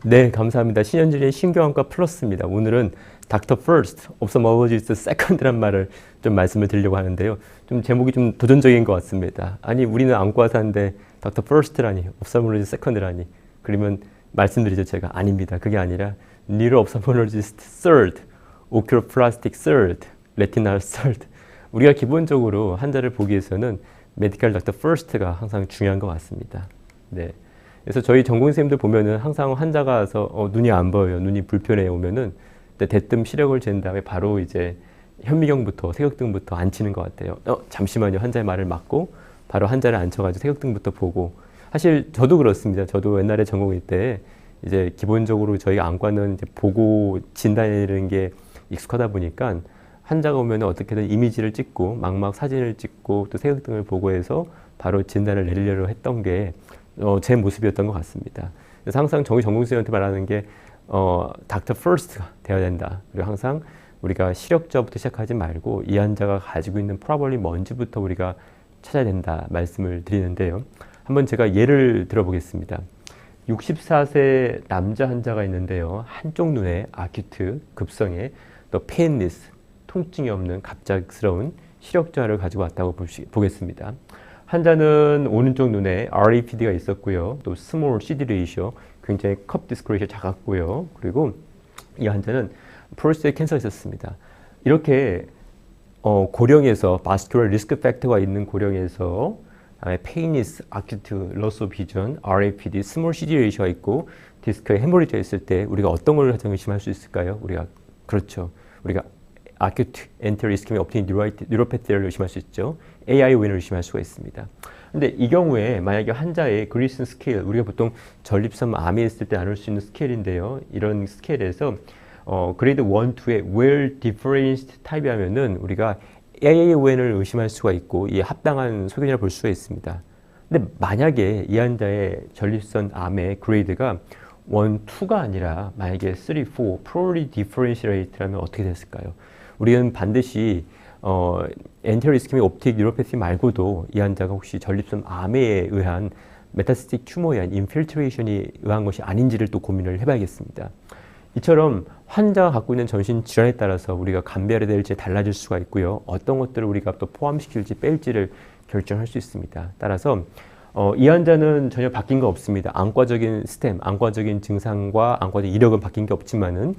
네, 감사합니다. 신현준의 신경안과 플러스입니다. 오늘은 닥터 퍼스트, 옵서머로지스트 세컨드란 말을 좀 말씀을 드리려고 하는데요. 좀 제목이 좀 도전적인 것 같습니다. 아니, 우리는 안과사인데 닥터 퍼스트라니, 옵서머로지스트 세컨드라니. 그러면 말씀드리죠, 제가. 아닙니다. 그게 아니라 뉴로 옵서머로지스트 third, 오큐로플라스틱 third, 레티날 third. 우리가 기본적으로 환자를 보기 위해서는 메디컬 닥터 퍼스트가 항상 중요한 것 같습니다. 네. 그래서 저희 전공 선생님들 보면은 항상 환자가 와서 눈이 안 보여요. 눈이 불편해 오면은 대뜸 시력을 잰 다음에 바로 이제 현미경부터 색역등부터 앉히는 것 같아요. 잠시만요. 환자의 말을 막고 바로 환자를 앉혀가지고 색역등부터 보고. 사실 저도 그렇습니다. 저도 옛날에 전공일 때 이제 기본적으로 저희 안과는 이제 보고 진단이라는 게 익숙하다 보니까 환자가 오면 어떻게든 이미지를 찍고 막막 사진을 찍고 또 색역등을 보고 해서 바로 진단을 내리려고 했던 게 제 모습이었던 것 같습니다. 그래서 항상 저희 전공생한테 말하는 게 닥터 퍼스트가 되어야 된다. 그리고 항상 우리가 시력저부터 시작하지 말고 이 환자가 가지고 있는 프로블럼이 뭔지부터 우리가 찾아야 된다 말씀을 드리는데요. 한번 제가 예를 들어보겠습니다. 64세 남자 환자가 있는데요. 한쪽 눈에 아큐트, 급성의 또 페인리스, 통증이 없는 갑작스러운 시력저하를 가지고 왔다고 보겠습니다. 환자는 오른쪽 눈에 RAPD가 있었고요. 또 스몰 CD 레이쇼, 굉장히 컵 디스크 레이쇼 작았고요. 그리고 이 환자는 프로스테이트 캔서가 있었습니다. 이렇게 고령에서 바스큘러 리스크 팩터가 있는 고령에서 페이니스, 아큐트, 로스 오브 비전, RAPD, 스몰 CD 레이쇼가 있고 디스크에 헤모리지가 있을 때 우리가 어떤 걸 가장 의심할 수 있을까요? 우리가 아큐트 엔테리어 이스케믹 옵틱 뉴로패티를 의심할 수 있죠. AION을 의심할 수가 있습니다. 근데 이 경우에 만약에 환자의 그리슨 스케일, 우리가 보통 전립선 암이 있을 때 나눌 수 있는 스케일인데요. 이런 스케일에서 그레이드 1, 2의 well differentiated 타입이라면은 우리가 AION을 의심할 수가 있고 이 합당한 소견이라 볼 수가 있습니다. 근데 만약에 이 환자의 전립선 암의 그레이드가 1, 2가 아니라 만약에 3, 4, poorly differentiated라면 어떻게 됐을까요? 우리는 반드시 엔테리어 이스케믹 옵틱 뉴로패티 말고도 이 환자가 혹시 전립선 암에 의한 메타스틱 튜머에 의한 인필트레이션이 의한 것이 아닌지를 또 고민을 해봐야겠습니다. 이처럼 환자가 갖고 있는 전신 질환에 따라서 우리가 감별해야 될지 달라질 수가 있고요. 어떤 것들을 우리가 또 포함시킬지 뺄지를 결정할 수 있습니다. 따라서 이 환자는 전혀 바뀐 거 없습니다. 안과적인 스템, 안과적인 증상과 안과적 이력은 바뀐 게 없지만은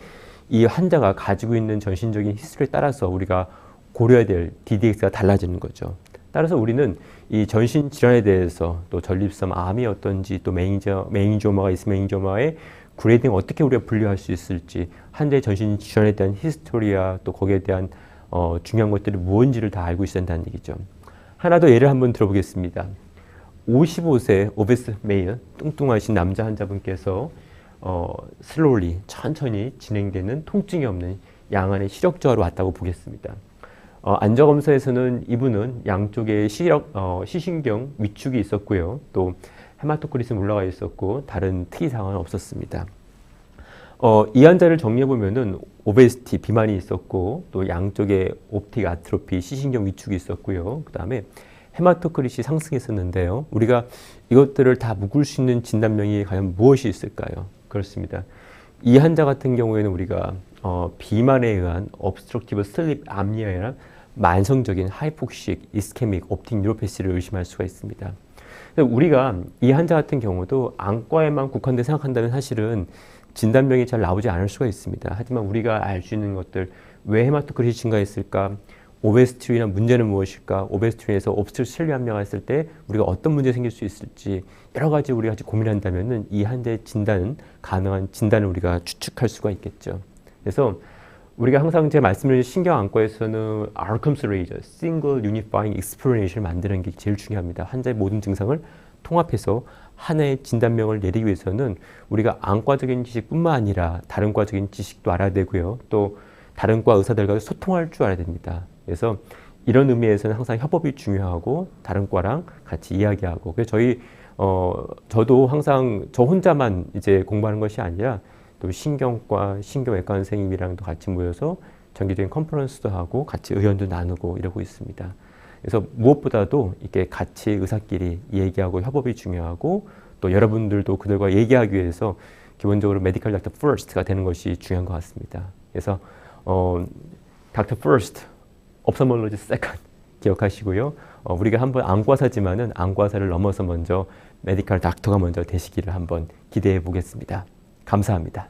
이 환자가 가지고 있는 전신적인 히스토리에 따라서 우리가 고려해야 될 DDX가 달라지는 거죠. 따라서 우리는 이 전신 질환에 대해서 또 전립선 암이 어떤지 또 메인지오마가 있으면 메인지오마의 그레이딩 어떻게 우리가 분류할 수 있을지 환자의 전신 질환에 대한 히스토리와 또 거기에 대한 중요한 것들이 무엇인지를 다 알고 있어야 한다는 얘기죠. 하나 더 예를 한번 들어보겠습니다. 55세 오베스 메일 뚱뚱하신 남자 환자분께서 슬로리 천천히 진행되는 통증이 없는 양안의 시력 저하로 왔다고 보겠습니다. 안저검사에서는 이분은 양쪽에 시신경 위축이 있었고요. 또 헤마토크리스는 올라가 있었고 다른 특이 사항은 없었습니다. 이 환자를 정리해 보면은 오베시티 비만이 있었고 또 양쪽에 옵틱 아트로피 시신경 위축이 있었고요. 그 다음에 헤마토크리시 상승했었는데요. 우리가 이것들을 다 묶을 수 있는 진단명이 과연 무엇이 있을까요? 그렇습니다. 이 환자 같은 경우에는 우리가 비만에 의한 obstructive sleep apnea나 만성적인 하이폭식, 이스케믹, 옵틱 뉴로패시를 의심할 수가 있습니다. 우리가 이 환자 같은 경우도 안과에만 국한돼 생각한다면 사실은 진단명이 잘 나오지 않을 수가 있습니다. 하지만 우리가 알 수 있는 것들, 왜 헤마토크리시 증가했을까? 오베스티리나 문제는 무엇일까? 오베스티리에서 옵스트럭티브 슬립 apnea가 했을 때 우리가 어떤 문제 생길 수 있을지 여러 가지 우리가 같이 고민한다면은 이 환자의 진단은 가능한 진단을 우리가 추측할 수가 있겠죠. 그래서 우리가 항상 제가 말씀드린 신경안과에서는 outcomes ratio, single unifying explanation을 만드는 게 제일 중요합니다. 환자의 모든 증상을 통합해서 하나의 진단명을 내리기 위해서는 우리가 안과적인 지식뿐만 아니라 다른 과적인 지식도 알아야 되고요. 또 다른 과 의사들과 소통할 줄 알아야 됩니다. 그래서 이런 의미에서는 항상 협업이 중요하고 다른 과랑 같이 이야기하고 그래서 저도 항상 저 혼자만 이제 공부하는 것이 아니라 또 신경과 신경외과 선생님이랑도 같이 모여서 정기적인 컨퍼런스도 하고 같이 의견도 나누고 이러고 있습니다. 그래서 무엇보다도 이렇게 같이 의사끼리 얘기하고 협업이 중요하고 또 여러분들도 그들과 얘기하기 위해서 기본적으로 메디컬 닥터 퍼스트가 되는 것이 중요한 것 같습니다. 그래서 닥터 퍼스트, 옵서몰로지 세컨드 기억하시고요. 우리가 한번 안과사지만은 안과사를 넘어서 먼저 메디컬 닥터가 먼저 되시기를 한번 기대해 보겠습니다. 감사합니다.